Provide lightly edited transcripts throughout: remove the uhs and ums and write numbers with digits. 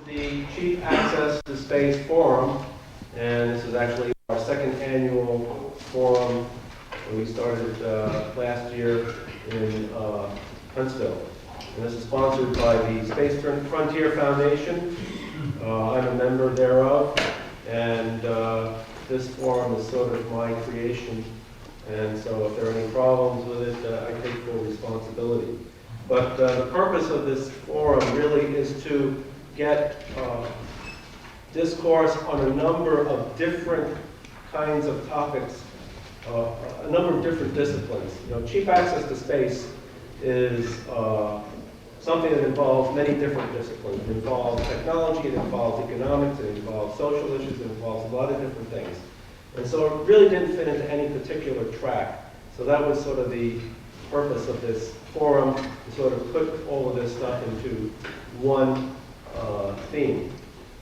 the Cheap Access to Space Forum, and this is actually our second annual forum. We started last year in Huntsville. And this is sponsored by the Space Frontier Foundation. I'm a member thereof, and this forum is sort of my creation. And so if there are any problems with it, I take full responsibility. But the purpose of this forum really is to get discourse on a number of different kinds of topics, a number of different disciplines. You know, cheap access to space is something that involves many different disciplines. It involves technology, it involves economics, it involves social issues, it involves a lot of different things. And so it really didn't fit into any particular track. So that was sort of the purpose of this forum, to sort of put all of this stuff into one theme.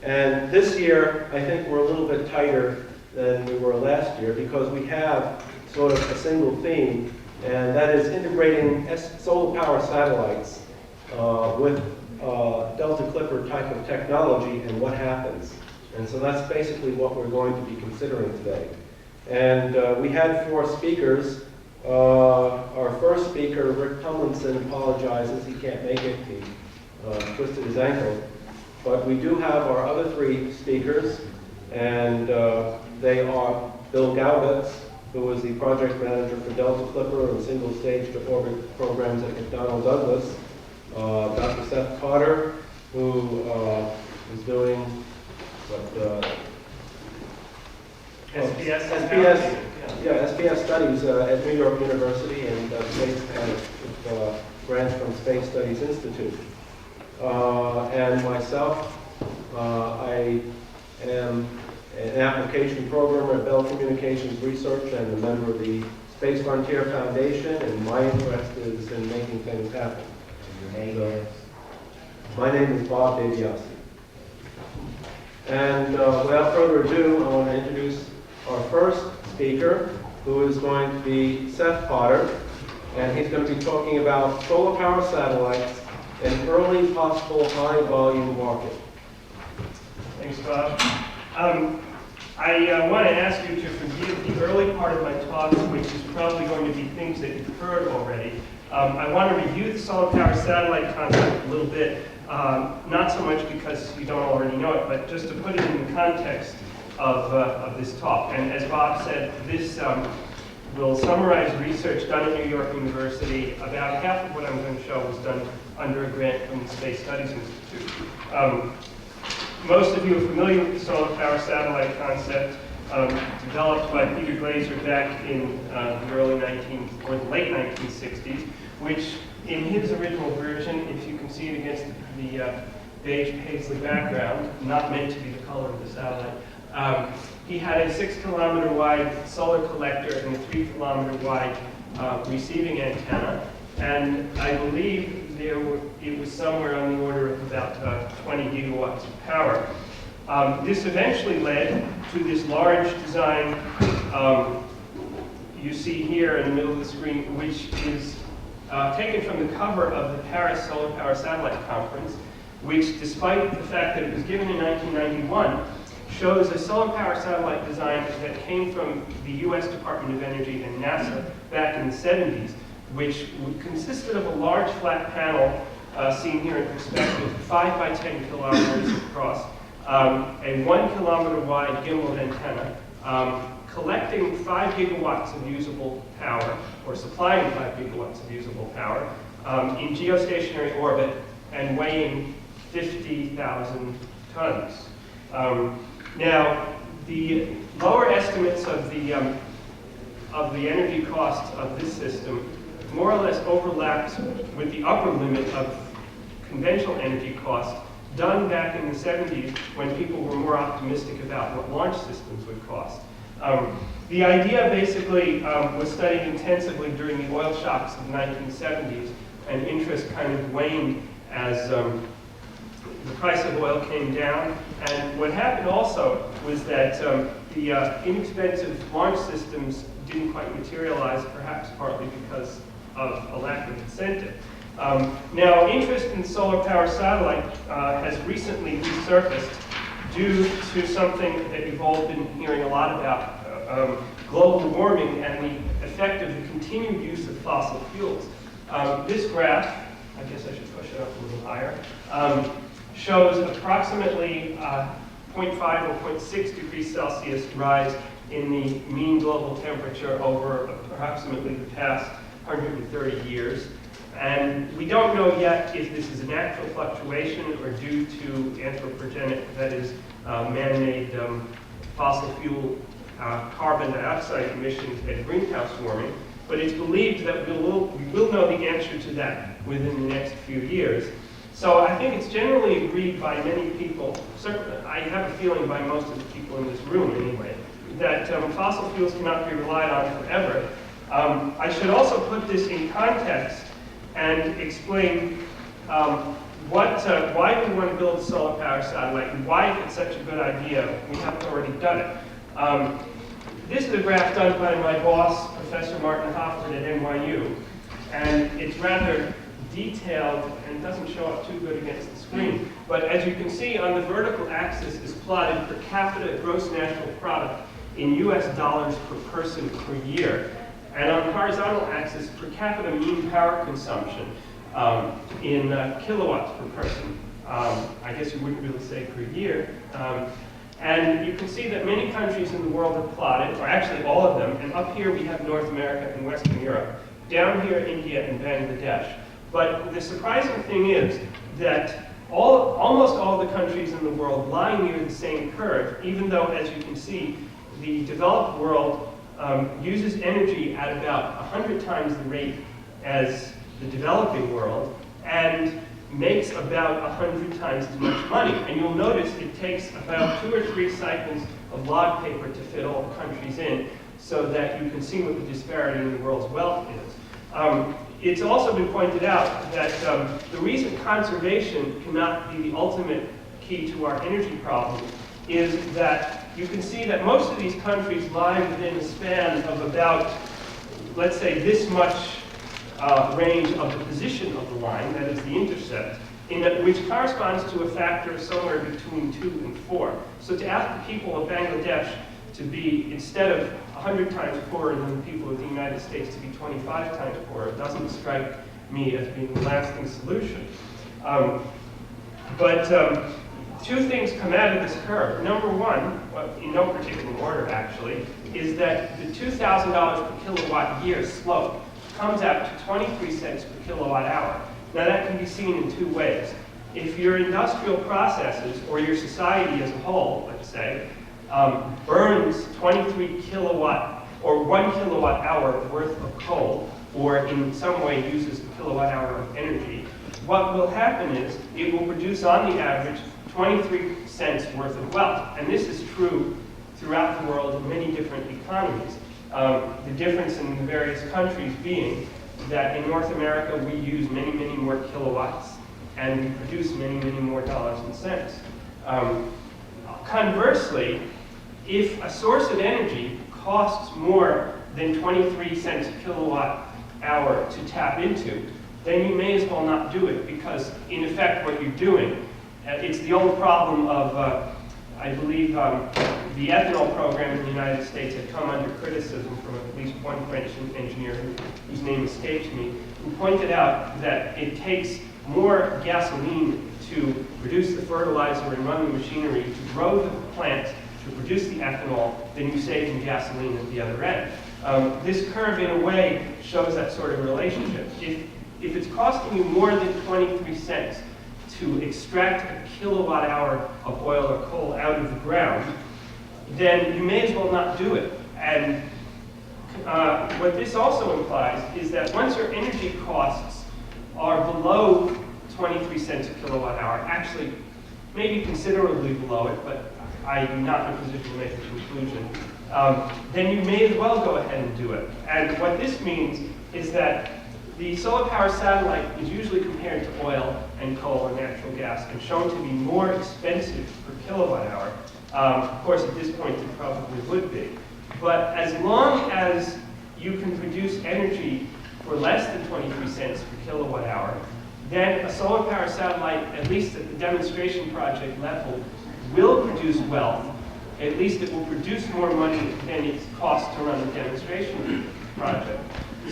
And this year, I think we're a little bit tighter than we were last year because we have sort of a single theme, and that is integrating solar power satellites with Delta Clipper type of technology and what happens. And so that's basically what we're going to be considering today. And we had 4 speakers. Our first speaker, Rick Tumlinson, apologizes. He can't make it. He twisted his ankle. But we do have our other 3 speakers, and they are Bill Gaudetz, who is the project manager for Delta Clipper and single stage to orbit programs at McDonnell Douglas. Dr. Seth Carter, who is doing SPS studies at New York University and grants from Space Studies Institute. And myself, I am an application programmer at Bell Communications Research and a member of the Space Frontier Foundation, and my interest is in making things happen. My name is Bob Biase. And without further ado, I want to introduce our first speaker, who is going to be Seth Potter, and he's going to be talking about solar power satellites and early possible high volume market. Thanks, Bob. I want to ask you to forgive the early part of my talk, which is probably going to be things that you've heard already. I want to review the solar power satellite concept a little bit, not so much because you don't already know it, but just to put it in the context of this talk. And as Bob said, this will summarize research done at New York University. About half of what I'm going to show was done under a grant from the Space Studies Institute. Most of you are familiar with the solar power satellite concept, developed by Peter Glaser back in the late 1960s, which in his original version, if you can see it against the beige paisley background, not meant to be the color of the satellite, he had a 6-kilometer wide solar collector and a 3-kilometer wide receiving antenna, and I believe it was somewhere on the order of about 20 gigawatts of power. This eventually led to this large design you see here in the middle of the screen, which is taken from the cover of the Paris Solar Power Satellite Conference, which, despite the fact that it was given in 1991, shows a solar power satellite design that came from the US Department of Energy and NASA back in the 70s, which consisted of a large flat panel, seen here in perspective, 5 by 10 kilometers across, a 1 kilometer wide gimbal antenna, collecting 5 gigawatts of usable power, or supplying 5 gigawatts of usable power, in geostationary orbit and weighing 50,000 tons. Now, the lower estimates of the energy costs of this system more or less overlaps with the upper limit of conventional energy costs done back in the 70s when people were more optimistic about what launch systems would cost. The idea basically was studied intensively during the oil shocks of the 1970s, and interest kind of waned as the price of oil came down. And what happened also was that the inexpensive launch systems didn't quite materialize, perhaps partly because of a lack of incentive. Now, interest in solar power satellite has recently resurfaced due to something that you've all been hearing a lot about, global warming and the effect of the continued use of fossil fuels. This graph, I guess I should push it up a little higher, shows approximately 0.5 or 0.6 degrees Celsius rise in the mean global temperature over approximately the past 130 years. And we don't know yet if this is a natural fluctuation or due to anthropogenic, that is, man-made fossil fuel carbon dioxide emissions and greenhouse warming. But it's believed that we will know the answer to that within the next few years. So I think it's generally agreed by many people, certainly I have a feeling by most of the people in this room anyway, that fossil fuels cannot be relied on forever. I should also put this in context and explain why we want to build a solar power satellite and why, if it's such a good idea, we haven't already done it. This is a graph done by my boss, Professor Martin Hoffman at NYU, and it's rather detailed and doesn't show up too good against the screen. But as you can see, on the vertical axis is plotted per capita gross national product in US dollars per person per year. And on the horizontal axis, per capita mean power consumption in kilowatts per person. I guess you wouldn't really say per year. And you can see that many countries in the world have plotted, or actually all of them, and up here we have North America and Western Europe. Down here, India and Bangladesh. But the surprising thing is that almost all the countries in the world lie near the same curve, even though, as you can see, the developed world uses energy at about 100 times the rate as the developing world and makes about 100 times as much money. And you'll notice it takes about 2 or 3 cycles of log paper to fit all the countries in so that you can see what the disparity in the world's wealth is. It's also been pointed out that the reason conservation cannot be the ultimate key to our energy problem is that you can see that most of these countries lie within a span of about, let's say, this much range of the position of the line, that is the intercept, which corresponds to a factor somewhere between 2 and 4. So to ask the people of Bangladesh to be, instead of 100 times poorer than the people of the United States, to be 25 times poorer doesn't strike me as being a lasting solution. But 2 things come out of this curve. Number one, well, in no particular order actually, is that the $2,000 per kilowatt year slope comes out to 23 cents per kilowatt hour. Now that can be seen in 2 ways. If your industrial processes, or your society as a whole, let's say, burns 23 kilowatt or 1 kilowatt hour worth of coal, or in some way uses the kilowatt hour of energy, what will happen is it will produce on the average 23 cents worth of wealth. And this is true throughout the world in many different economies. The difference in the various countries being that in North America we use many, many more kilowatts and we produce many, many more dollars and cents. Conversely, if a source of energy costs more than 23 cents a kilowatt hour to tap into, then you may as well not do it, because in effect what you're doing, it's the old problem of, I believe, the ethanol program in the United States had come under criticism from at least one French engineer whose name escapes me, who pointed out that it takes more gasoline to produce the fertilizer and run the machinery to grow the plant to produce the ethanol than you save in gasoline at the other end. This curve, in a way, shows that sort of relationship. If it's costing you more than 23 cents to extract a kilowatt hour of oil or coal out of the ground, then you may as well not do it. And what this also implies is that once your energy costs are below 23 cents a kilowatt hour, actually maybe considerably below it, but I'm not in a position to make a conclusion, then you may as well go ahead and do it. And what this means is that the solar power satellite is usually compared to oil and coal and natural gas and shown to be more expensive per kilowatt hour. Of course, at this point, it probably would be. But as long as you can produce energy for less than 23 cents per kilowatt hour, then a solar power satellite, at least at the demonstration project level, will produce wealth. At least it will produce more money than it costs to run the demonstration project.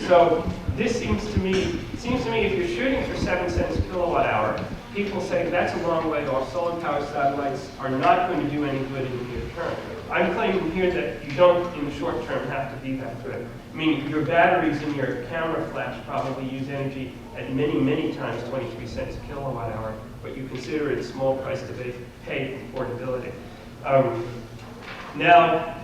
So this seems to me if you're shooting for 7 cents a kilowatt hour, people say that's a long way off. Solar power satellites are not going to do any good in the near term. I'm claiming here that you don't, in the short term, have to be that good. I mean, your batteries in your camera flash probably use energy at many, many times 23 cents a kilowatt hour, but you consider it a small price to pay for portability. Now,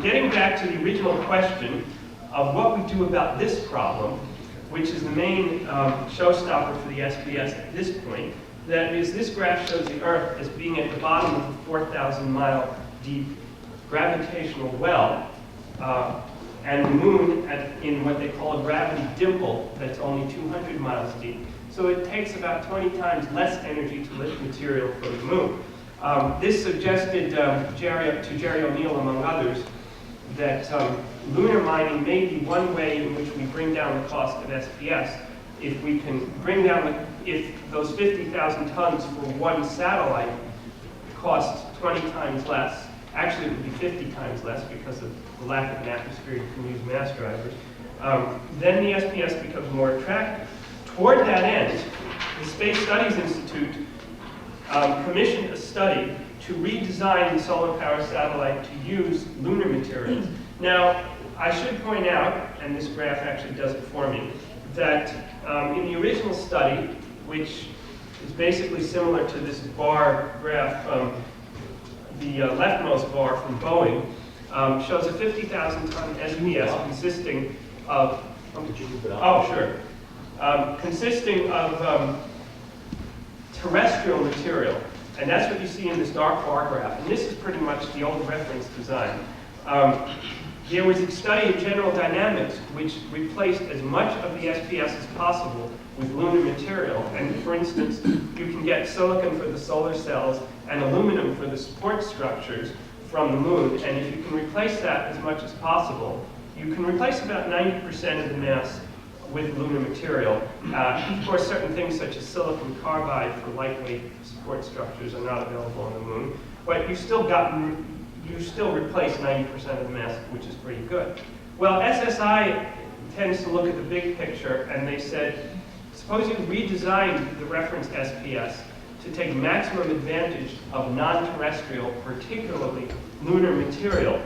getting back to the original question of what we do about this problem, which is the main showstopper for the SPS at this point, that is, this graph shows the Earth as being at the bottom of a 4,000-mile deep gravitational well, and the Moon in what they call a gravity dimple that's only 200 miles deep. So it takes about 20 times less energy to lift material from the Moon. This suggested to Jerry O'Neill, among others, that lunar mining may be one way in which we bring down the cost of SPS. If we can bring down, if those 50,000 tons for one satellite cost 20 times less, actually it would be 50 times less because of the lack of an atmosphere, you can use mass drivers, then the SPS becomes more attractive. Toward that end, the Space Studies Institute commissioned a study to redesign the solar power satellite to use lunar materials. Now, I should point out, and this graph actually does it for me, that in the original study, which is basically similar to this bar graph, the leftmost bar from Boeing, shows a 50,000 ton SPS consisting of, consisting of terrestrial material. And that's what you see in this dark bar graph. And this is pretty much the old reference design. There was a study of general dynamics which replaced as much of the SPS as possible with lunar material. And for instance, you can get silicon for the solar cells and aluminum for the support structures from the Moon. And if you can replace that as much as possible, you can replace about 90% of the mass with lunar material. Of course, certain things such as silicon carbide for lightweight support structures are not available on the Moon, but you still replace 90% of the mass, which is pretty good. Well, SSI tends to look at the big picture, and they said, suppose you redesigned the reference SPS to take maximum advantage of non-terrestrial, particularly lunar material.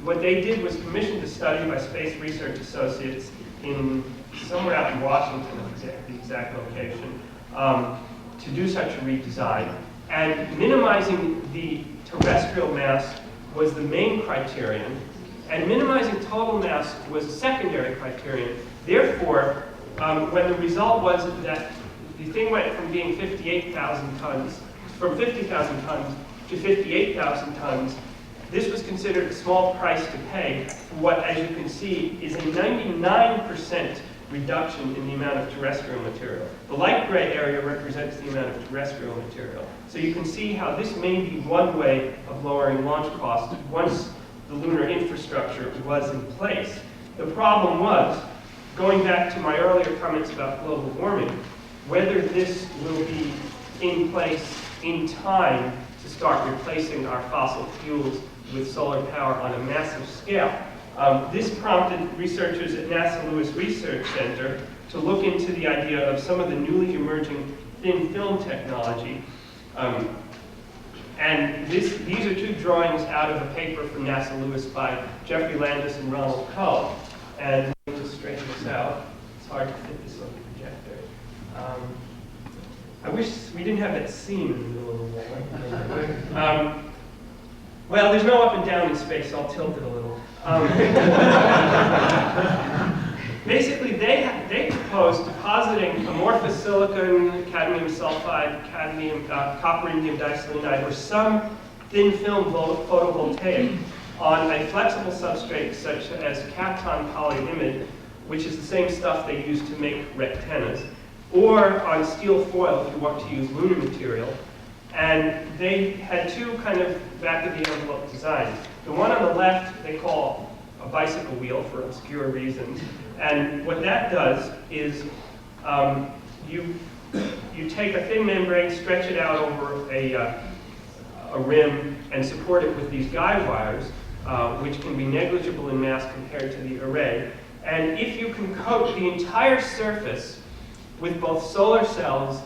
What they did was commissioned a study by Space Research Associates in somewhere out in Washington, the exact location, to do such a redesign. And minimizing the terrestrial mass was the main criterion, and minimizing total mass was a secondary criterion. Therefore, when the result was that the thing went from being 58,000 tons, from 50,000 tons to 58,000 tons, this was considered a small price to pay for what, as you can see, is a 99% reduction in the amount of terrestrial material. The light gray area represents the amount of terrestrial material. So you can see how this may be one way of lowering launch costs once the lunar infrastructure was in place. The problem was, going back to my earlier comments about global warming, whether this will be in place in time to start replacing our fossil fuels with solar power on a massive scale. This prompted researchers at NASA Lewis Research Center to look into the idea of some of the newly emerging thin film technology. And these are two drawings out of a paper from NASA Lewis by Jeffrey Landis and Ronald Cull. And let me just straighten this out. It's hard to fit this on the projector. I wish we didn't have that seam in the middle of the wall. Well, there's no up and down in space, so I'll tilt it a little. Basically, they proposed depositing amorphous silicon, cadmium sulfide, copper indium diselenide, or some thin film photovoltaic on a flexible substrate such as Kapton polyimide, which is the same stuff they use to make rectennas, or on steel foil if you want to use lunar material. And they had two kind of back-of-the-envelope designs. The one on the left they call a bicycle wheel for obscure reasons. And what that does is you take a thin membrane, stretch it out over a rim, and support it with these guide wires, which can be negligible in mass compared to the array. And if you can coat the entire surface with both solar cells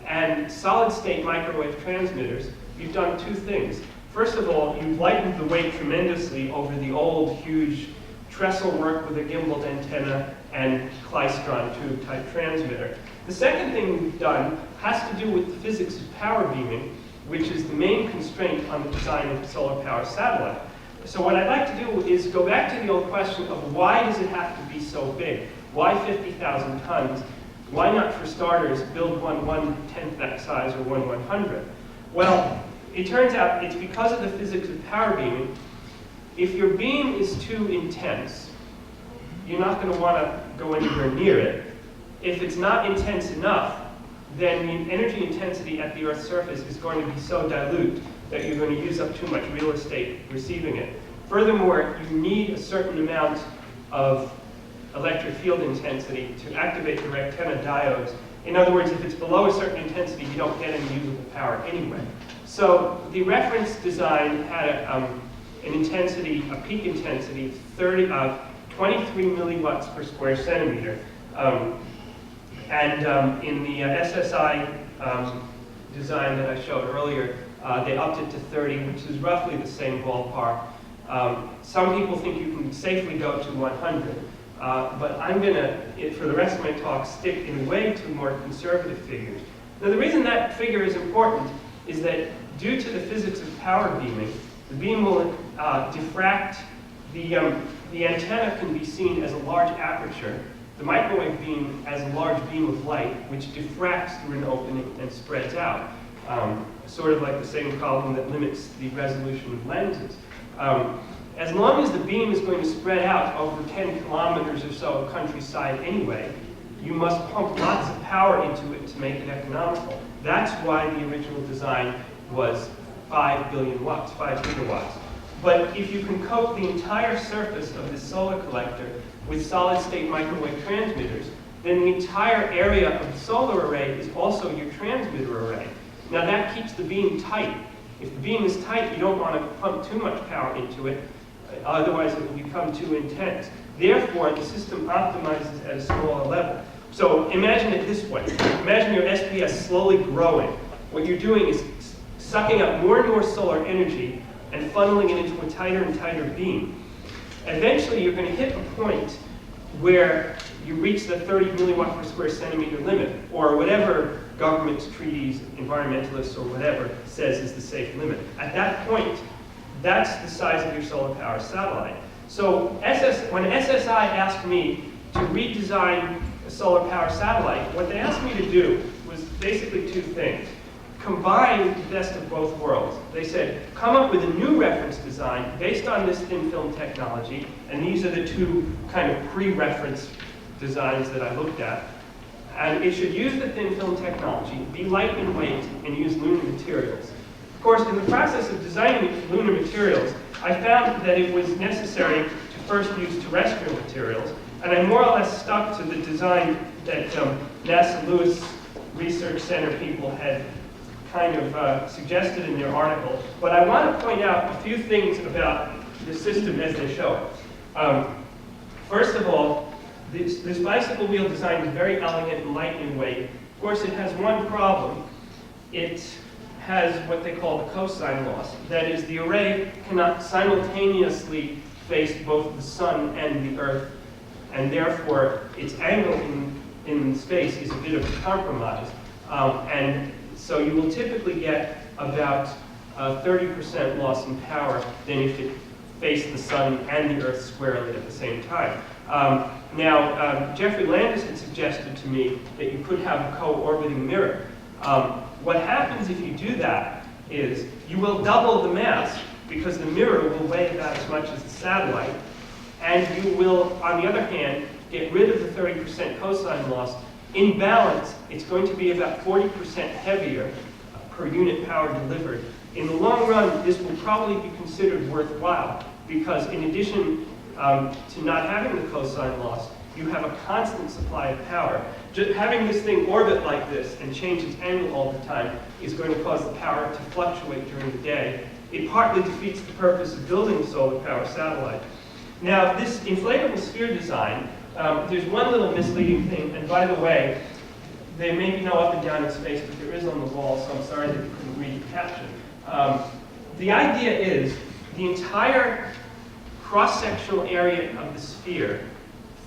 and solid-state microwave transmitters, you've done two things. First of all, you've lightened the weight tremendously over the old, huge trestle work with a gimbaled antenna and klystron tube type transmitter. The second thing we've done has to do with the physics of power beaming, which is the main constraint on the design of a solar power satellite. So what I'd like to do is go back to the old question of why does it have to be so big? Why 50,000 tons? Why not, for starters, build one 1/10 that size or 1/100th? Well, it turns out it's because of the physics of power beaming. If your beam is too intense, you're not going to want to go anywhere near it. If it's not intense enough, then the energy intensity at the Earth's surface is going to be so dilute that you're going to use up too much real estate receiving it. Furthermore, you need a certain amount of electric field intensity to activate the rectenna diodes. In other words, if it's below a certain intensity, you don't get any usable power anyway. So the reference design had an intensity, a peak intensity of 23 milliwatts per square centimeter. In the SSI design that I showed earlier, they upped it to 30, which is roughly the same ballpark. Some people think you can safely go to 100, but I'm going to, for the rest of my talk, stick in way to more conservative figures. Now, the reason that figure is important is that due to the physics of power beaming, the beam will diffract. The antenna can be seen as a large aperture, the microwave beam as a large beam of light, which diffracts through an opening and spreads out, sort of like the same problem that limits the resolution of lenses. As long as the beam is going to spread out over 10 kilometers or so of countryside anyway, you must pump lots of power into it to make it economical. That's why the original design was 5 billion watts, 5 gigawatts. But if you can coat the entire surface of this solar collector with solid-state microwave transmitters, then the entire area of the solar array is also your transmitter array. Now that keeps the beam tight. If the beam is tight, you don't want to pump too much power into it, otherwise it will become too intense. Therefore, the system optimizes at a smaller level. So imagine it this way. Imagine your SPS slowly growing. What you're doing is sucking up more and more solar energy and funneling it into a tighter and tighter beam. Eventually, you're going to hit a point where you reach the 30 milliwatt per square centimeter limit, or whatever governments, treaties, environmentalists, or whatever says is the safe limit. At that point, that's the size of your solar power satellite. So when SSI asked me to redesign a solar power satellite, what they asked me to do was basically two things. Combine the best of both worlds. They said, come up with a new reference design based on this thin film technology, and these are the two kind of pre-reference designs that I looked at. And it should use the thin film technology, be light in weight, and use lunar materials. Of course, in the process of designing lunar materials, I found that it was necessary to first use terrestrial materials, and I more or less stuck to the design that NASA Lewis Research Center people had kind of suggested in their article. But I want to point out a few things about the system as they show it. First of all, this bicycle wheel design is very elegant and light in weight. Of course, it has one problem. It has what they call the cosine loss. That is, the array cannot simultaneously face both the sun and the Earth, and therefore its angle in space is a bit of a compromise. And so you will typically get about 30% loss in power than if it faced the sun and the Earth squarely at the same time. Now, Jeffrey Landis had suggested to me that you could have a co-orbiting mirror. What happens if you do that is you will double the mass because the mirror will weigh about as much as the satellite, and you will, on the other hand, get rid of the 30% cosine loss. In balance, it's going to be about 40% heavier per unit power delivered. In the long run, this will probably be considered worthwhile because in addition, to not having the cosine loss, you have a constant supply of power. Just having this thing orbit like this and change its angle all the time is going to cause the power to fluctuate during the day. It partly defeats the purpose of building a solar power satellite. Now, this inflatable sphere design, there's one little misleading thing, and by the way, there may be no up and down in space, but there is on the wall, so I'm sorry that you couldn't read the caption. The idea is the entire cross-sectional area of the sphere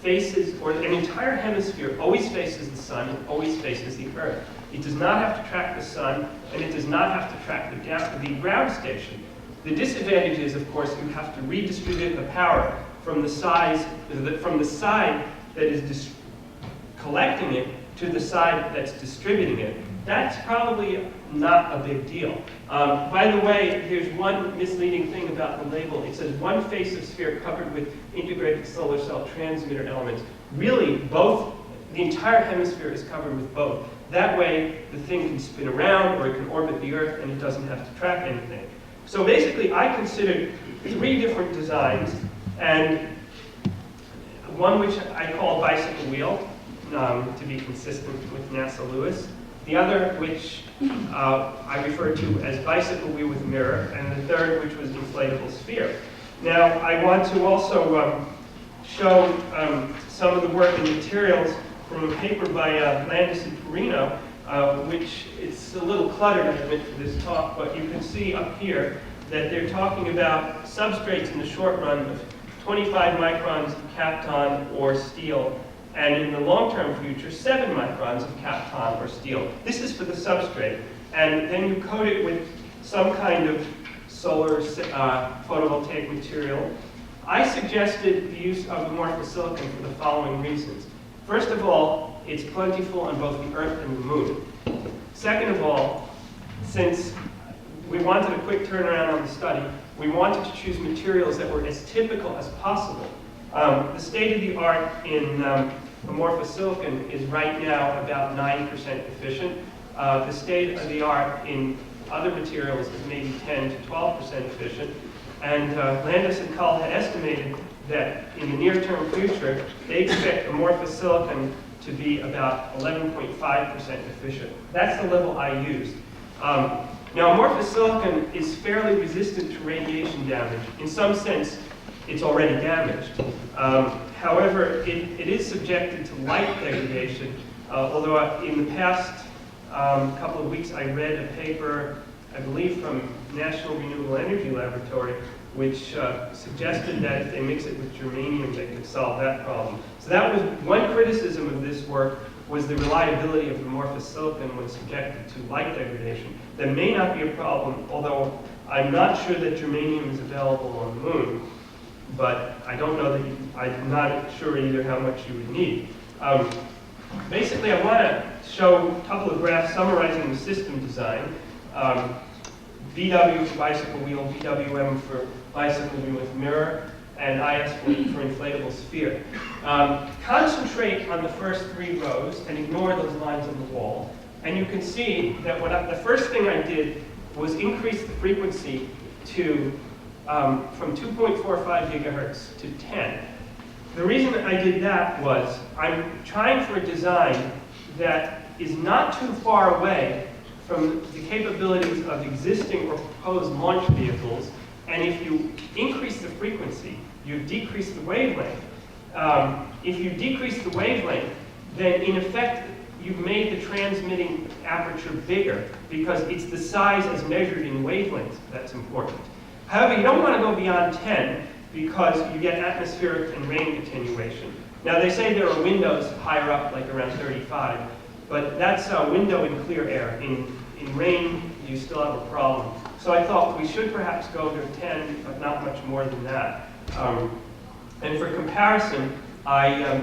faces, or an entire hemisphere always faces the sun and always faces the Earth. It does not have to track the sun, and it does not have to track the ground station. The disadvantage is, of course, you have to redistribute the power from the side that is collecting it to the side that's distributing it. That's probably not a big deal. By the way, here's one misleading thing about the label. It says one face of sphere covered with integrated solar cell transmitter elements. Really, both, the entire hemisphere is covered with both. That way, the thing can spin around, or it can orbit the Earth, and it doesn't have to track anything. So basically, I considered 3 different designs, and one which I call bicycle wheel, to be consistent with NASA Lewis. The other, which I refer to as bicycle wheel with mirror, and the third, which was inflatable sphere. Now, I want to also show some of the work and materials from a paper by Landis and Perino, which it's a little cluttered, I admit, for this talk, but you can see up here that they're talking about substrates in the short run of 25 microns of kapton or steel, and in the long-term future, 7 microns of kapton or steel. This is for the substrate. And then you coat it with some kind of solar photovoltaic material. I suggested the use of amorphous silicon for the following reasons. First of all, it's plentiful on both the Earth and the Moon. Second of all, since we wanted a quick turnaround on the study, we wanted to choose materials that were as typical as possible. The state-of-the-art in amorphous silicon is right now about 9% efficient. The state-of-the-art in other materials is maybe 10 to 12% efficient. And Landis and Cull had estimated that in the near-term future, they expect amorphous silicon to be about 11.5% efficient. That's the level I used. Now, amorphous silicon is fairly resistant to radiation damage. In some sense, it's already damaged. However, it is subjected to light degradation, although in the past couple of weeks I read a paper, I believe from National Renewable Energy Laboratory, which suggested that if they mix it with germanium, they could solve that problem. So that was one criticism of this work, was the reliability of amorphous silicon when subjected to light degradation. That may not be a problem, although I'm not sure that germanium is available on the Moon. But I don't know that I'm not sure either how much you would need. Basically, I want to show a couple of graphs summarizing the system design. VW for bicycle wheel, VWM for bicycle wheel with mirror, and IS for inflatable sphere. Concentrate on the first 3 rows and ignore those lines on the wall. And you can see that the first thing I did was increase the frequency to from 2.45 gigahertz to 10. The reason I did that was I'm trying for a design that is not too far away from the capabilities of existing or proposed launch vehicles, and if you increase the frequency, you decrease the wavelength. If you decrease the wavelength, then in effect, you've made the transmitting aperture bigger, because it's the size as measured in wavelength that's important. However, you don't want to go beyond 10 because you get atmospheric and rain attenuation. Now, they say there are windows higher up, like around 35, but that's a window in clear air. In rain, you still have a problem. So I thought we should perhaps go to 10, but not much more than that. And for comparison, I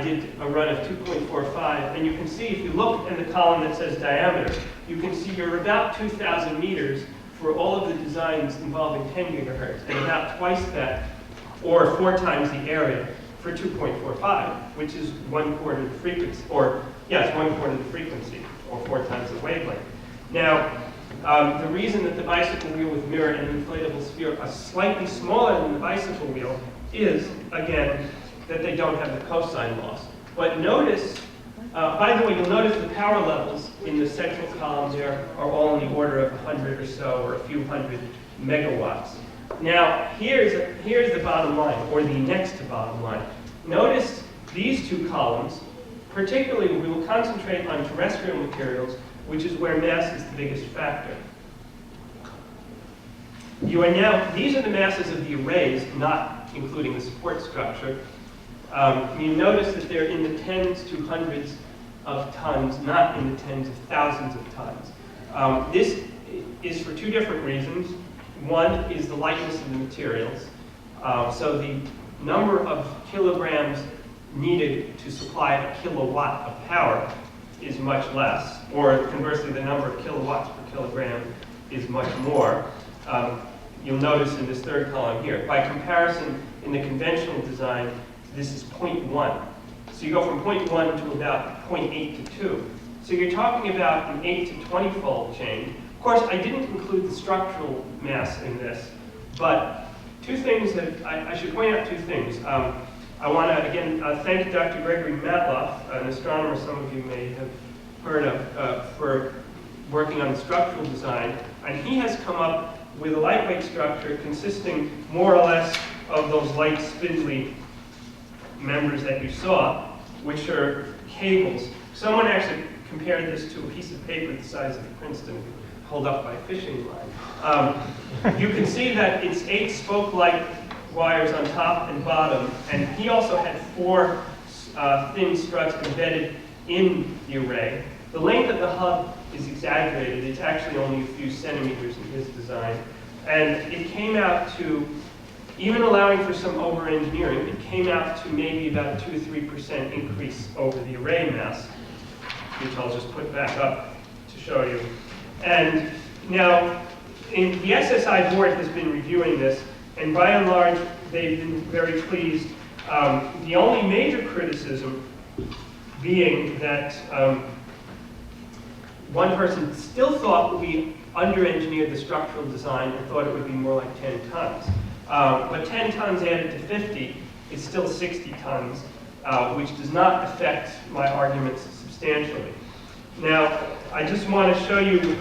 did a run of 2.45, and you can see if you look in the column that says diameter, you can see you're about 2,000 meters for all of the designs involving 10 gigahertz, and about twice that, or 4 times the area for 2.45, which is 1/4 the frequency, or yes, 1/4 the frequency, or 4 times the wavelength. Now, the reason that the bicycle wheel with mirror and inflatable sphere are slightly smaller than the bicycle wheel is, again, that they don't have the cosine loss. But notice, by the way, you'll notice the power levels in the central column there are all in the order of 100 or so, or a few hundred megawatts. Now, here's the bottom line, or the next to bottom line. Notice these two columns, particularly we will concentrate on terrestrial materials, which is where mass is the biggest factor. You are now, these are the masses of the arrays, not including the support structure. You notice that they're in the tens to hundreds of tons, not in the tens of thousands of tons. This is for two different reasons. One is the lightness of the materials. So the number of kilograms needed to supply a kilowatt of power is much less, or conversely, the number of kilowatts per kilogram is much more. You'll notice in this third column here. By comparison, in the conventional design, this is 0.1. So you go from 0.1 to about 0.8 to 2. So you're talking about an 8 to 20-fold change. Of course, I didn't include the structural mass in this, but two things that I should point out two things. I want to, again, thank Dr. Gregory Matloff, an astronomer some of you may have heard of, for working on the structural design. And he has come up with a lightweight structure consisting more or less of those light spindly members that you saw, which are cables. Someone actually compared this to a piece of paper the size of Princeton, held up by a fishing line. You can see that it's 8 spoke-like wires on top and bottom, and he also had 4 thin struts embedded in the array. The length of the hub is exaggerated. It's actually only a few centimeters in his design. And it came out to, even allowing for some over-engineering, it came out to maybe about a 2 to 3% increase over the array mass, which I'll just put back up to show you. And now, the SSI board has been reviewing this, and by and large, they've been very pleased. The only major criticism being that one person still thought we under-engineered the structural design and thought it would be more like 10 tons. But 10 tons added to 50 is still 60 tons, which does not affect my arguments substantially. Now, I just want to show you,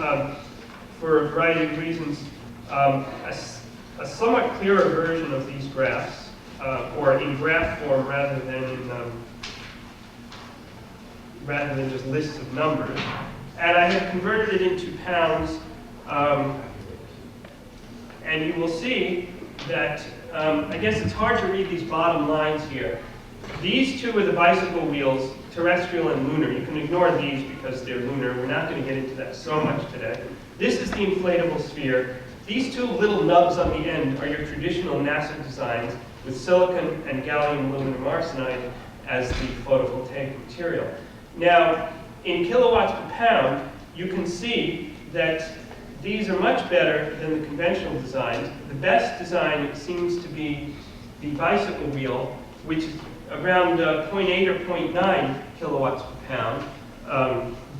for a variety of reasons, a somewhat clearer version of these graphs, or in graph form rather than just lists of numbers. And I have converted it into pounds, and you will see that, I guess it's hard to read these bottom lines here. These two are the bicycle wheels, terrestrial and lunar. You can ignore these because they're lunar. We're not going to get into that so much today. This is the inflatable sphere. These two little nubs on the end are your traditional NASA designs with silicon and gallium aluminum arsenide as the photovoltaic material. Now, in kilowatts per pound, you can see that these are much better than the conventional designs. The best design seems to be the bicycle wheel, which is around 0.8 or 0.9 kilowatts per pound.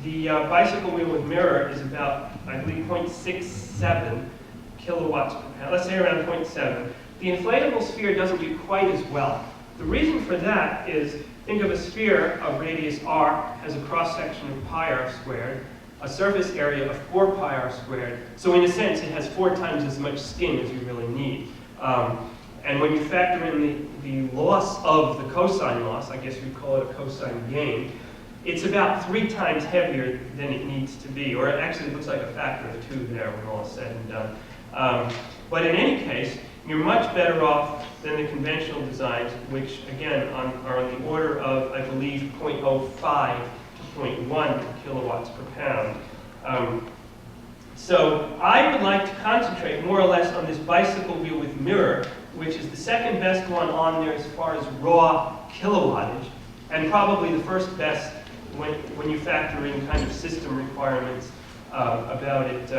The bicycle wheel with mirror is about, I believe, 0.67 kilowatts per pound. Let's say around 0.7. The inflatable sphere doesn't do quite as well. The reason for that is, think of a sphere of radius r has a cross-section of pi r squared, a surface area of 4 pi r squared. So in a sense, it has 4 times as much skin as you really need. And when you factor in the loss of the cosine loss, I guess you'd call it a cosine gain, it's about 3 times heavier than it needs to be, or it actually looks like a factor of 2 there when all is said and done. But in any case, you're much better off than the conventional designs, which again are on the order of, I believe, 0.05 to 0.1 kilowatts per pound. So I would like to concentrate more or less on this bicycle wheel with mirror, which is the second best one on there as far as raw kilowattage, and probably the first best when you factor in kind of system requirements about it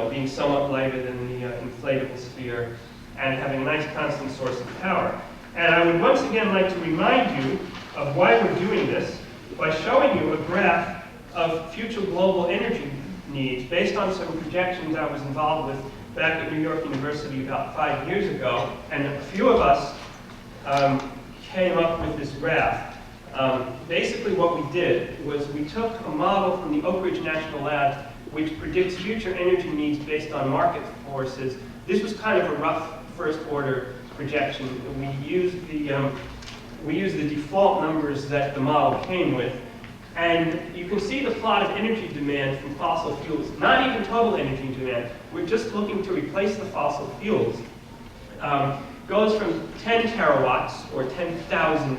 being somewhat lighter than the inflatable sphere and having a nice constant source of power. And I would once again like to remind you of why we're doing this by showing you a graph of future global energy needs based on some projections I was involved with back at New York University about 5 years ago, and a few of us came up with this graph. Basically what we did was we took a model from the Oak Ridge National Lab which predicts future energy needs based on market forces. This was kind of a rough first order projection. We used the default numbers that the model came with. And you can see the plot of energy demand from fossil fuels, not even total energy demand. We're just looking to replace the fossil fuels. Goes from 10 terawatts, or 10,000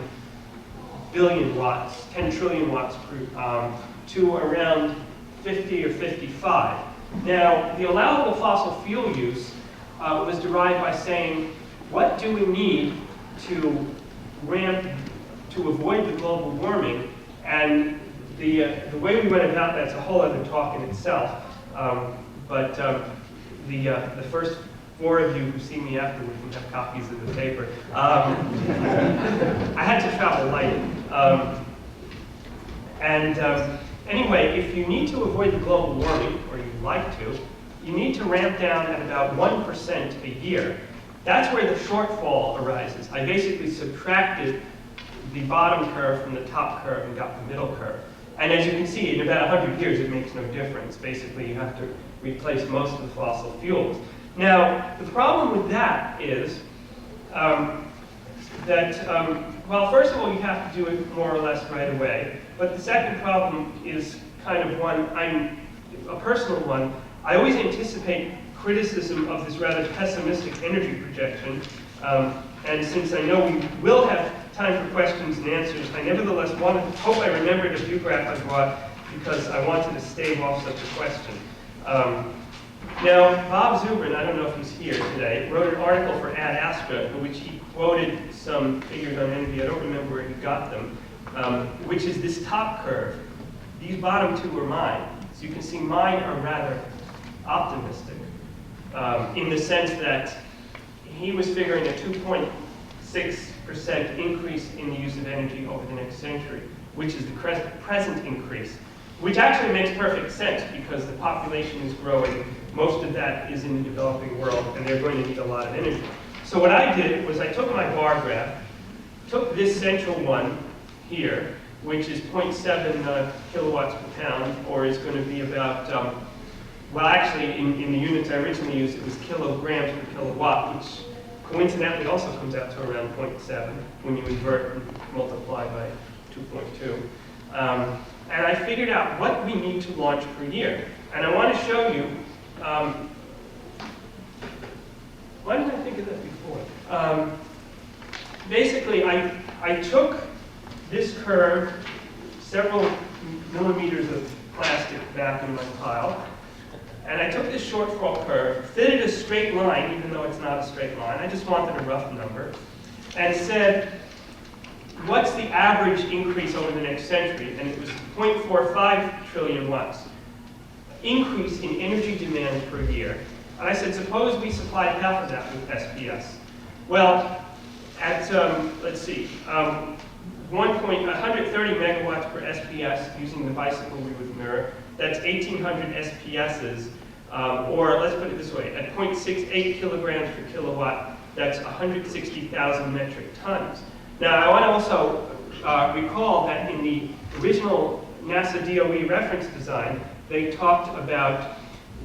billion watts, 10 trillion watts to around 50 or 55. Now, the allowable fossil fuel use was derived by saying, what do we need to avoid the global warming? And the way we went about that's a whole other talk in itself. The first 4 of you who see me afterwards can have copies of the paper. I had to travel light. Anyway, if you need to avoid the global warming, or you'd like to, you need to ramp down at about 1% a year. That's where the shortfall arises. I basically subtracted the bottom curve from the top curve and got the middle curve. And as you can see, in about 100 years, it makes no difference. Basically, you have to replace most of the fossil fuels. Now, the problem with that is well, first of all, you have to do it more or less right away. But the second problem is kind of a personal one. I always anticipate criticism of this rather pessimistic energy projection. And since I know we will have time for questions and answers, I nevertheless hope I remembered a few graphs I brought because I wanted to stave off such a question. Now, Bob Zubrin, I don't know if he's here today, wrote an article for Ad Astra in which he quoted some figures on energy. I don't remember where he got them, which is this top curve. These bottom 2 are mine. So you can see mine are rather optimistic in the sense that he was figuring a 2.6% increase in the use of energy over the next century, which is the present increase, which actually makes perfect sense because the population is growing. Most of that is in the developing world, and they're going to need a lot of energy. So what I did was I took my bar graph, took this central one here, which is 0.7 kilowatts per pound, or is going to be about, well, actually, in the units I originally used, it was kilograms per kilowatt, which coincidentally also comes out to around 0.7 when you invert and multiply by 2.2. And I figured out what we need to launch per year. And I want to show you, why didn't I think of that before? Basically, I took this curve, several millimeters of plastic back in my pile, and I took this shortfall curve, fitted a straight line, even though it's not a straight line. I just wanted a rough number, and said, what's the average increase over the next century? And it was 0.45 trillion watts increase in energy demand per year. And I said, suppose we supplied half of that with SPS. Well, at, let's see, 130 megawatts per SPS using the bicycle with mirror, that's 1,800 SPSs, or let's put it this way, at 0.68 kilograms per kilowatt, that's 160,000 metric tons. Now, I want to also recall that in the original NASA DOE reference design, they talked about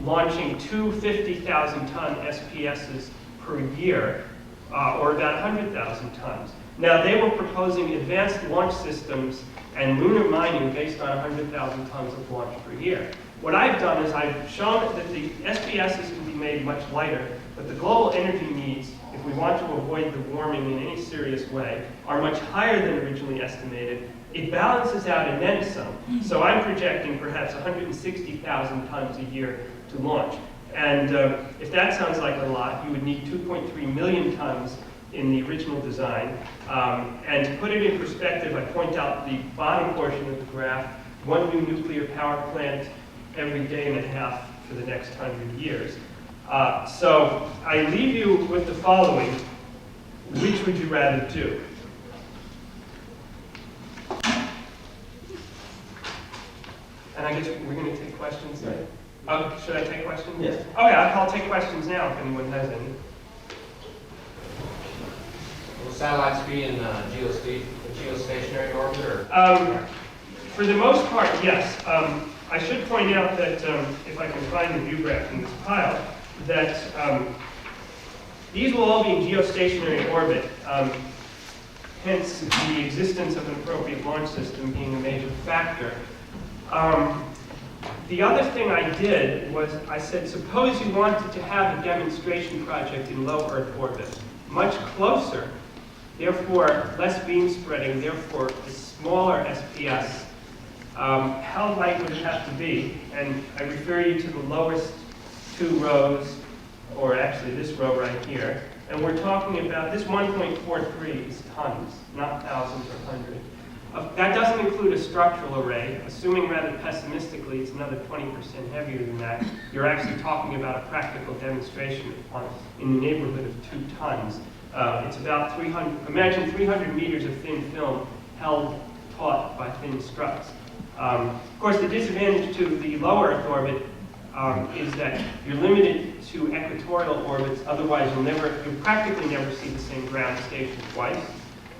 launching 2 50,000-ton SPSs per year, or about 100,000 tons. Now, they were proposing advanced launch systems and lunar mining based on 100,000 tons of launch per year. What I've done is I've shown that the SPSs can be made much lighter, but the global energy needs, if we want to avoid the warming in any serious way, are much higher than originally estimated. It balances out and then some. So I'm projecting perhaps 160,000 tons a year to launch. And if that sounds like a lot, you would need 2.3 million tons in the original design. And to put it in perspective, I point out the bottom portion of the graph, 1 new nuclear power plant every day and a half for the next 100 years. So I leave you with the following. Which would you rather do? And I guess we're going to take questions. Right. Should I take questions? Yes. Oh yeah, I'll take questions now if anyone has any. satellites be in geostationary orbit, or? For the most part, yes. I should point out that, if I can find the view graph in this pile, that these will all be in geostationary orbit, hence the existence of an appropriate launch system being a major factor. The other thing I did was I said, suppose you wanted to have a demonstration project in low Earth orbit, much closer, therefore less beam spreading, therefore a smaller SPS. How light would it have to be? And I refer you to the lowest two rows, or actually this row right here. And we're talking about this 1.43 is tons, not thousands or hundreds. That doesn't include a structural array. Assuming rather pessimistically it's another 20% heavier than that, you're actually talking about a practical demonstration in the neighborhood of 2 tons. It's about 300, imagine 300 meters of thin film held taut by thin struts. Of course, the disadvantage to the low Earth orbit is that you're limited to equatorial orbits. Otherwise, you'll practically never see the same ground station twice.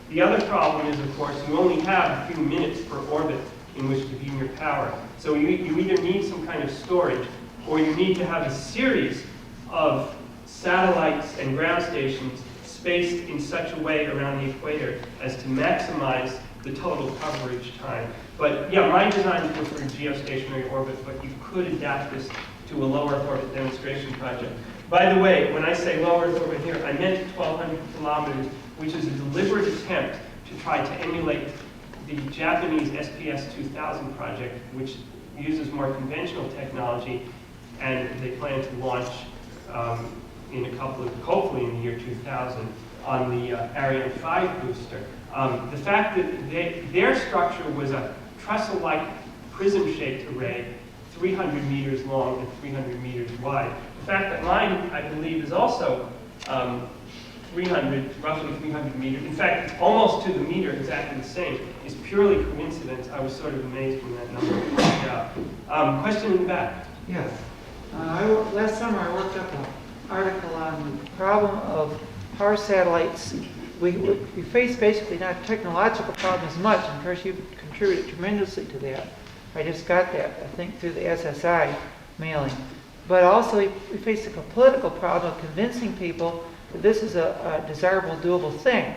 The other problem is, of course, you only have a few minutes per orbit in which to beam your power. So you either need some kind of storage, or you need to have a series of satellites and ground stations spaced in such a way around the equator as to maximize the total coverage time. But yeah, my design was for geostationary orbit, but you could adapt this to a low Earth orbit demonstration project. By the way, when I say low Earth orbit here, I meant 1,200 kilometers, which is a deliberate attempt to try to emulate the Japanese SPS 2000 project, which uses more conventional technology, and they plan to launch in a couple of, hopefully in the year 2000, on the Ariane 5 booster. The fact that their structure was a trestle-like prism-shaped array, 300 meters long and 300 meters wide. The fact that mine, I believe, is also roughly 300 meters. In fact, it's almost to the meter, exactly the same, is purely coincidence. I was sort of amazed when that number came out. Question in the back. Yes. Last summer I worked up an article on the problem of power satellites. We face basically not technological problems much. Of course, you've contributed tremendously to that. I just got that, I think, through the SSI mailing. But also, we face a political problem of convincing people that this is a desirable, doable thing.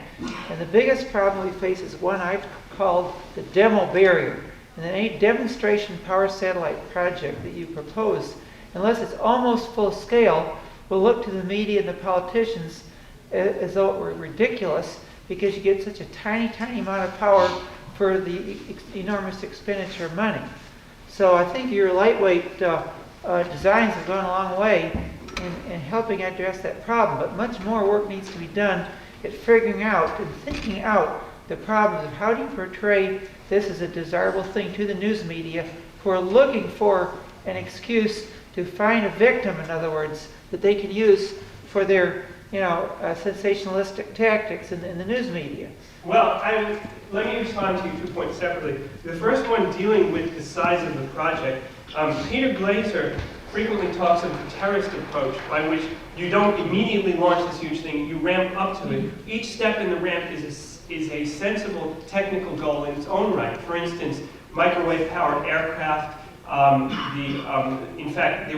And the biggest problem we face is one I've called the demo barrier. And then any demonstration power satellite project that you propose, unless it's almost full scale, will look to the media and the politicians as though it were ridiculous, because you get such a tiny, tiny amount of power for the enormous expenditure of money. So I think your lightweight designs have gone a long way in helping address that problem, but much more work needs to be done at figuring out and thinking out the problems of how do you portray this as a desirable thing to the news media who are looking for an excuse to find a victim, in other words, that they can use for their sensationalistic tactics in the news media. Well, let me respond to you 2 points separately. The first one dealing with the size of the project. Peter Glaser frequently talks of the terrorist approach, by which you don't immediately launch this huge thing, you ramp up to it. Each step in the ramp is a sensible technical goal in its own right. For instance, microwave-powered aircraft. In fact,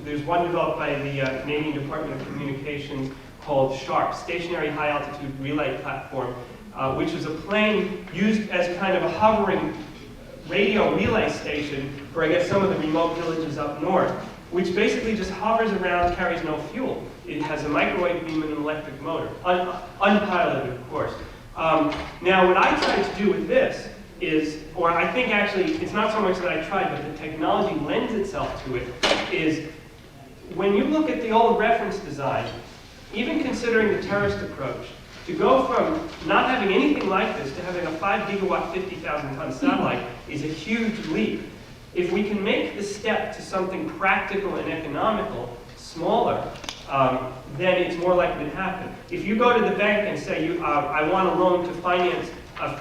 there's one developed by the Canadian Department of Communications called SHARP, Stationary High Altitude Relay Platform, which is a plane used as kind of a hovering radio relay station for, I guess, some of the remote villages up north, which basically just hovers around, carries no fuel. It has a microwave beam and an electric motor, unpiloted, of course. Now, what I tried to do with this is, or I think actually, it's not so much that I tried, but the technology lends itself to it, is when you look at the old reference design, even considering the terrorist approach, to go from not having anything like this to having a 5 gigawatt, 50,000 ton satellite is a huge leap. If we can make the step to something practical and economical smaller, then it's more likely to happen. If you go to the bank and say, I want a loan to finance a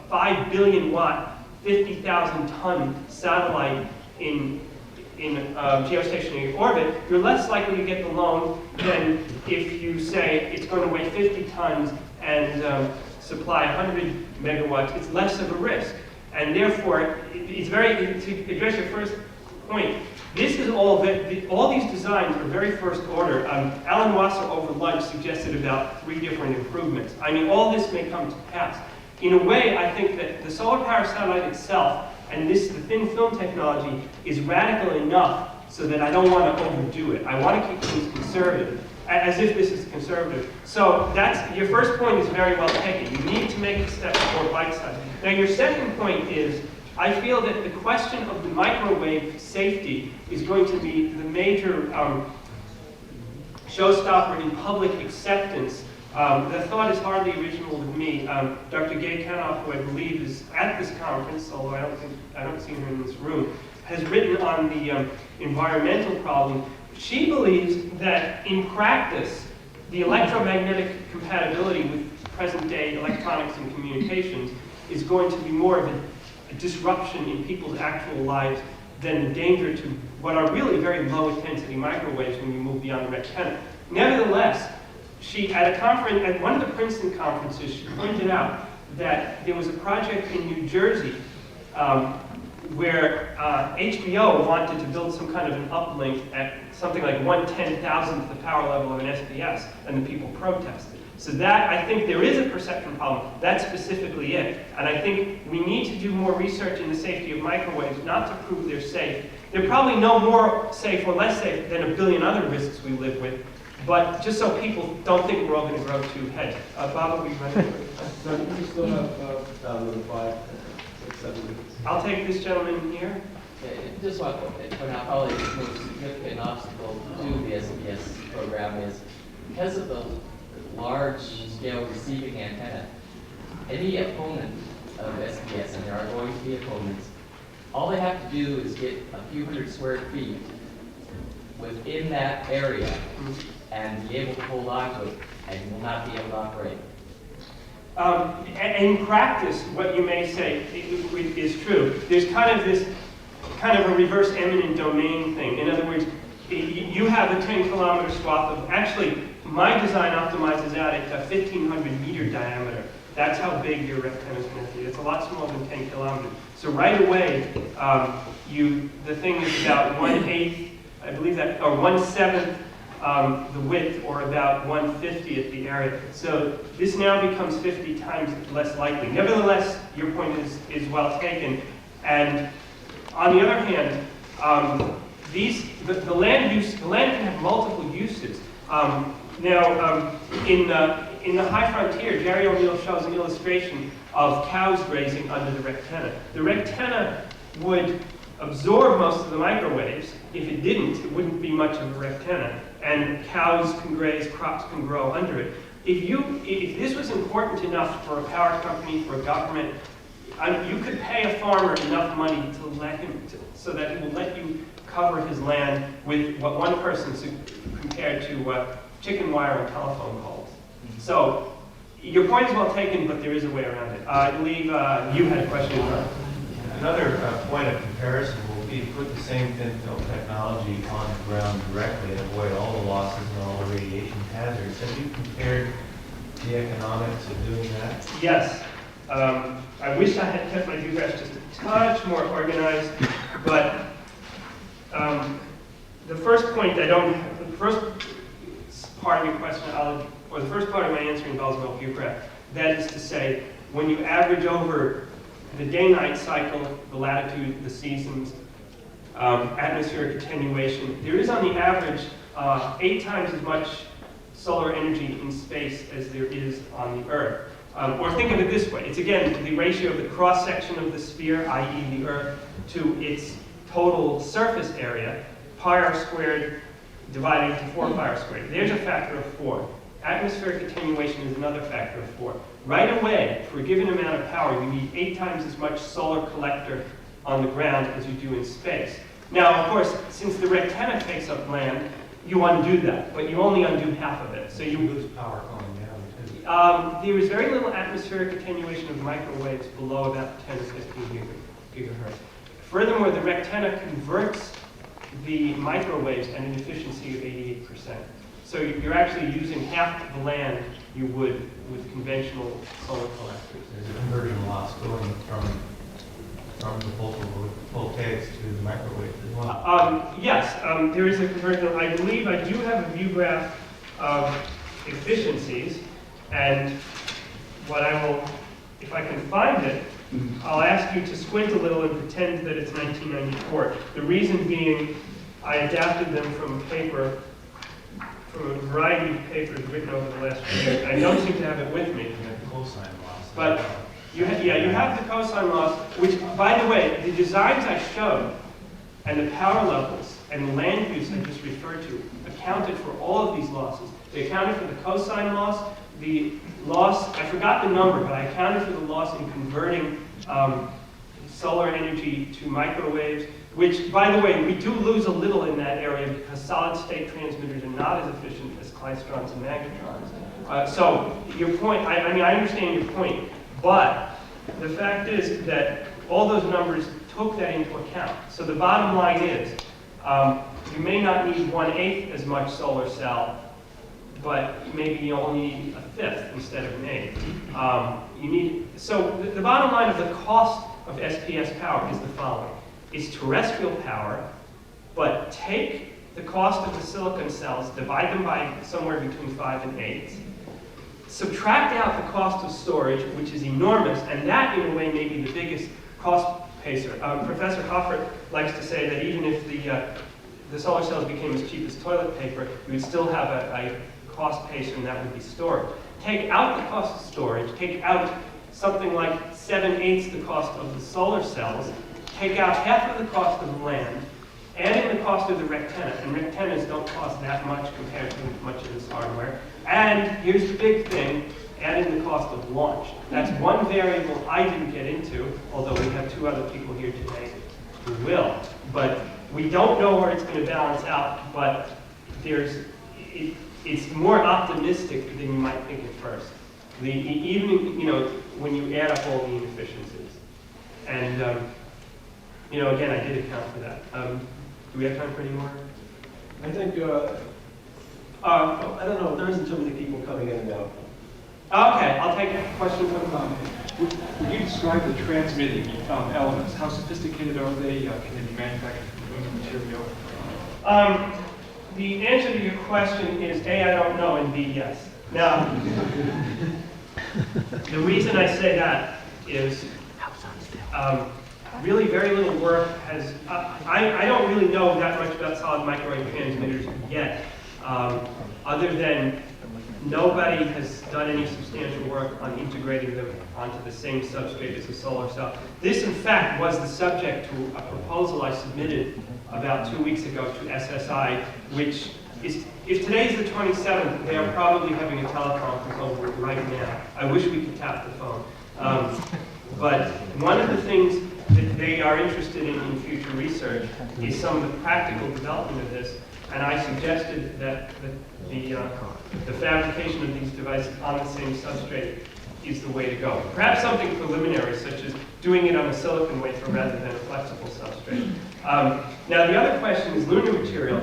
5 billion watt, 50,000 ton satellite in geostationary orbit, you're less likely to get the loan than if you say it's going to weigh 50 tons and supply 100 megawatts, it's less of a risk. And therefore, it's very, to address your first point, this is all these designs are very first order. Alan Wasser over lunch suggested about 3 different improvements. I mean, all this may come to pass. In a way, I think that the solar power satellite itself and the thin film technology is radical enough so that I don't want to overdo it. I want to keep things conservative, as if this is conservative. So your first point is very well taken. You need to make the steps more bite-sized. Now, your second point is, I feel that the question of the microwave safety is going to be the major showstopper in public acceptance. The thought is hardly original with me. Dr. Gay Kanoff, who I believe is at this conference, although I don't see her in this room, has written on the environmental problem. She believes that in practice, the electromagnetic compatibility with present-day electronics and communications is going to be more of a disruption in people's actual lives than a danger to what are really very low-intensity microwaves when you move beyond the rectangle. Nevertheless, at one of the Princeton conferences, she pointed out that there was a project in New Jersey where HBO wanted to build some kind of an uplink at something like 1/10,000th the power level of an SPS, and the people protested. So that, I think there is a perception problem. That's specifically it. And I think we need to do more research in the safety of microwaves, not to prove they're safe. They're probably no more safe or less safe than a billion other risks we live with, but just so people don't think we're all going to grow 2 heads. Bob, will we run into it? So you still have another 5, 6, 7 minutes. I'll take this gentleman here. Just want to point out, probably the most significant obstacle to the SBS program is because of the large-scale receiving antenna. Any opponent of SBS, and there are going to be opponents, all they have to do is get a few hundred square feet within that area and be able to hold on to it, and you will not be able to operate. In practice, what you may say is true. There's kind of a reverse eminent domain thing. In other words, you have a 10-kilometer swath of, actually, my design optimizes out at a 1,500 meter diameter. That's how big your rectangle is going to be. It's a lot smaller than 10 kilometers. So right away, the thing is about 1/8, I believe that, or 1/7 the width, or about 1/50th the area. So this now becomes 50 times less likely. Nevertheless, your point is well taken. And on the other hand, the land can have multiple uses. In the high frontier, Jerry O'Neill shows an illustration of cows grazing under the rectenna. The rectenna would absorb most of the microwaves. If it didn't, it wouldn't be much of a rectenna. And cows can graze, crops can grow under it. If this was important enough for a power company, for a government, you could pay a farmer enough money to let him, so that he will let you cover his land with what one person compared to chicken wire and telephone poles. So your point is well taken, but there is a way around it. I believe you had a question. Another point of comparison will be to put the same thin film technology on the ground directly and avoid all the losses and all the radiation hazards. Have you compared the economics of doing that? Yes. I wish I had kept my viewgraphs just a touch more organized, but the first point the first part of your question, or the first part of my answer involves no viewgraph. That is to say, when you average over the day-night cycle, the latitude, the seasons, atmospheric attenuation, there is on the average 8 times as much solar energy in space as there is on the Earth. Or think of it this way. It's again the ratio of the cross-section of the sphere, i.e. the Earth, to its total surface area, pi r squared divided to 4 pi r squared. There's a factor of 4. Atmospheric attenuation is another factor of 4. Right away, for a given amount of power, you need 8 times as much solar collector on the ground as you do in space. Now, of course, since the rectenna takes up land, you undo that, but you only undo half of it. So you lose power going down, too. There is very little atmospheric attenuation of microwaves below about 10 or 15 gigahertz. Furthermore, the rectenna converts the microwaves at an efficiency of 88%. So you're actually using half the land you would with conventional solar collectors. There's a conversion loss going from the photovoltaics to the microwave as well. Yes, there is a conversion. I believe I do have a view graph of efficiencies, and what I will, if I can find it, I'll ask you to squint a little and pretend that it's 1994. The reason being, I adapted them from a paper, from a variety of papers written over the last few years. I don't seem to have it with me. The cosine loss. But you have the cosine loss, which, by the way, the designs I showed and the power levels and the land use I just referred to accounted for all of these losses. They accounted for the cosine loss, the loss, I forgot the number, but I accounted for the loss in converting solar energy to microwaves, which, by the way, we do lose a little in that area because solid-state transmitters are not as efficient as klystrons and magnetrons. So your point, I mean, I understand your point, but the fact is that all those numbers took that into account. So the bottom line is, you may not need 1/8 as much solar cell, but maybe you only need 1/5 instead of an 1/8. So the bottom line of the cost of SPS power is the following. It's terrestrial power, but take the cost of the silicon cells, divide them by somewhere between 5 and 8, subtract out the cost of storage, which is enormous, and that in a way may be the biggest cost pacer. Professor Hoffert likes to say that even if the solar cells became as cheap as toilet paper, you would still have a cost pacer, and that would be storage. Take out the cost of storage, take out something like 7/8 the cost of the solar cells, take out half of the cost of the land, add in the cost of the rectenna, and rectennas don't cost that much compared to much of this hardware. And here's the big thing, add in the cost of launch. That's one variable I didn't get into, although we have 2 other people here today who will. But we don't know where it's going to balance out, but it's more optimistic than you might think at first. Even when you add up all the inefficiencies. And again, I did account for that. Do we have time for any more? I think, I don't know, there isn't too many people coming in and out. Okay, I'll take a question from Would you describe the transmitting elements? How sophisticated are they? Can they be manufactured from aluminum material? The answer to your question is A, I don't know, and B, yes. Now, the reason I say that is really very little work has, I don't really know that much about solid microwave transmitters yet, other than nobody has done any substantial work on integrating them onto the same substrate as a solar cell. This, in fact, was the subject to a proposal I submitted about 2 weeks ago to SSI, which is, if today's the 27th, they are probably having a teleconference over it right now. I wish we could tap the phone. But one of the things that they are interested in future research is some of the practical development of this. And I suggested that the fabrication of these devices on the same substrate is the way to go. Perhaps something preliminary, such as doing it on a silicon wafer rather than a flexible substrate. Now, the other question is lunar material.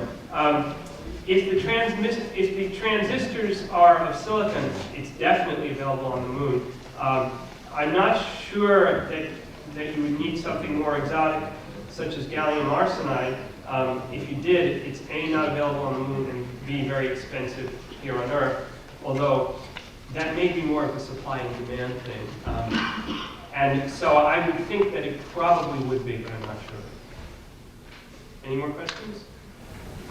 If the transistors are of silicon, it's definitely available on the moon. I'm not sure that you would need something more exotic, such as gallium arsenide. If you did, it's A, not available on the moon, and B, very expensive here on Earth, although that may be more of a supply and demand thing. And so I would think that it probably would be, but I'm not sure. Any more questions?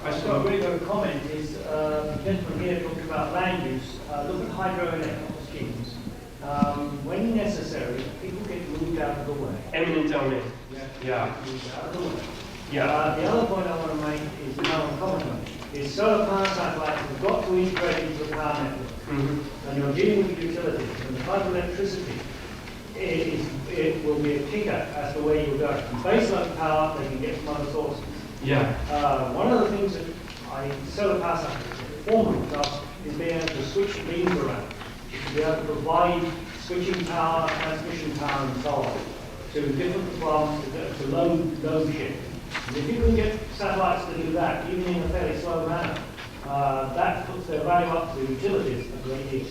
I've got a really good comment. Is the gentleman here talking about land use. Look at hydroelectric schemes. When necessary, people get moved out of the way. Eminent domain. Yeah. Moved out of the way. Yeah. The other point I want to make is another comment. Is solar power satellites have got to integrate into the power network. Mm-hmm. And you're dealing with utilities, and the hydroelectricity it will be a kicker as to where you go. From baseload power, they can get from other sources. Yeah. One of the things that solar power satellites perform does is being able to switch beams around, to be able to provide switching power, transmission power, and so on to different farms to load shift. And if you can get satellites to do that, even in a fairly slow manner, that puts their value up to utilities a great deal.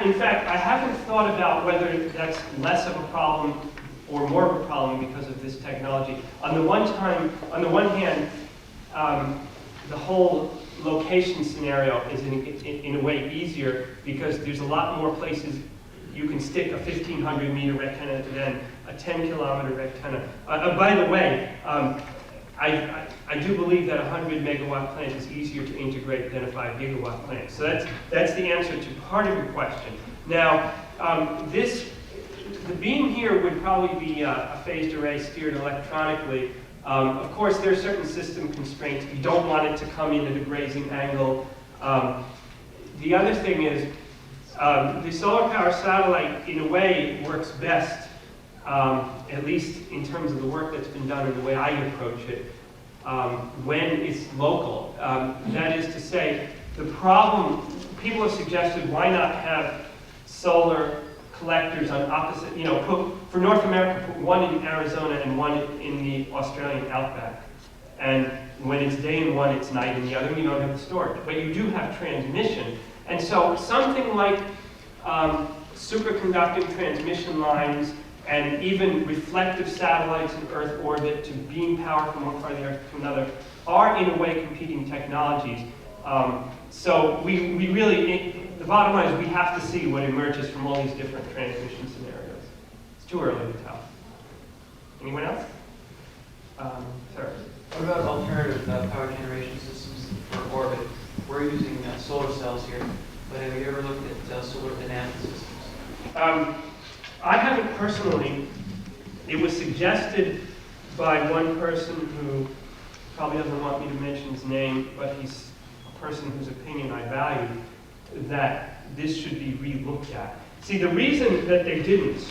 In fact, I haven't thought about whether that's less of a problem or more of a problem because of this technology. On the one hand, the whole location scenario is in a way easier because there's a lot more places you can stick a 1,500 meter antenna than a 10 kilometer antenna. By the way, I do believe that a 100 megawatt plant is easier to integrate than a 5 gigawatt plant. So that's the answer to part of your question. Now, the beam here would probably be a phased array steered electronically. Of course, there are certain system constraints. You don't want it to come in at a grazing angle. The other thing is, the solar power satellite, in a way, works best, at least in terms of the work that's been done and the way I approach it, when it's local. That is to say, the problem, people have suggested, why not have solar collectors on opposite, for North America, put one in Arizona and one in the Australian outback. And when it's day in one, it's night in the other, and you don't have the storage. But you do have transmission. And so something like superconducting transmission lines and even reflective satellites in Earth orbit to beam power from one part of the Earth to another are in a way competing technologies. So we really, the bottom line is we have to see what emerges from all these different transmission scenarios. It's too early to tell. Anyone else? Sir. What about alternative power generation systems for orbit? We're using solar cells here, but have you ever looked at solar banana systems? I haven't personally. It was suggested by one person who probably doesn't want me to mention his name, but he's a person whose opinion I value, that this should be re-looked at. See, the reason that they didn't,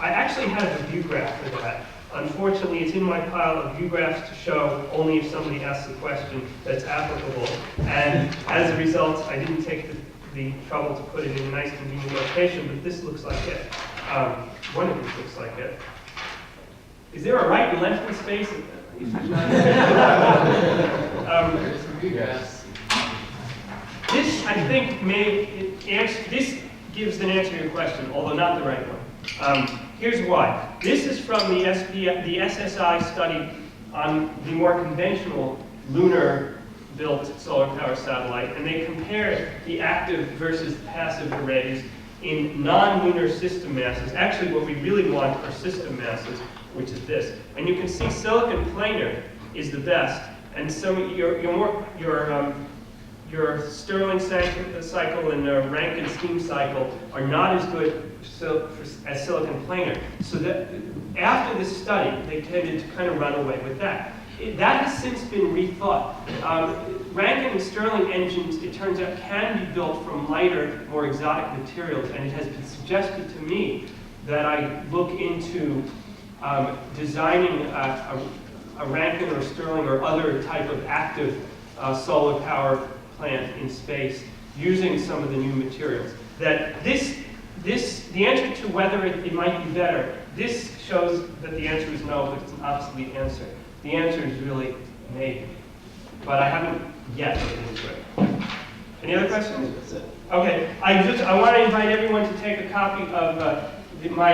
I actually had a view graph for that. Unfortunately, it's in my pile of view graphs to show only if somebody asks a question that's applicable. And as a result, I didn't take the trouble to put it in a nice convenient location, but this looks like it. One of these looks like it. Is there a right and left in space? This, I think, this gives an answer to your question, although not the right one. Here's why. This is from the SSI study on the more conventional lunar-built solar power satellite, and they compared the active versus passive arrays in non-lunar system masses. Actually, what we really want are system masses, which is this. And you can see silicon planar is the best, and so your Stirling cycle and Rankine steam cycle are not as good as silicon planar. So that after this study, they tended to kind of run away with that. That has since been rethought. Rankine and Stirling engines, it turns out, can be built from lighter, more exotic materials, and it has been suggested to me that I look into designing a Rankine or Stirling or other type of active solar power plant in space using some of the new materials. That the answer to whether it might be better, this shows that the answer is no, but it's an obsolete answer. The answer is really maybe, but I haven't yet looked into it. Any other questions? Okay, I want to invite everyone to take a copy of my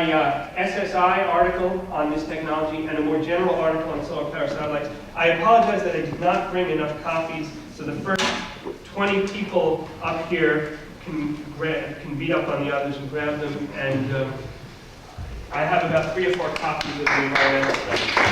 SSI article on this technology and a more general article on solar power satellites. I apologize that I did not bring enough copies, so the first 20 people up here can beat up on the others and grab them, and I have about 3 or 4 copies of the environmental stuff.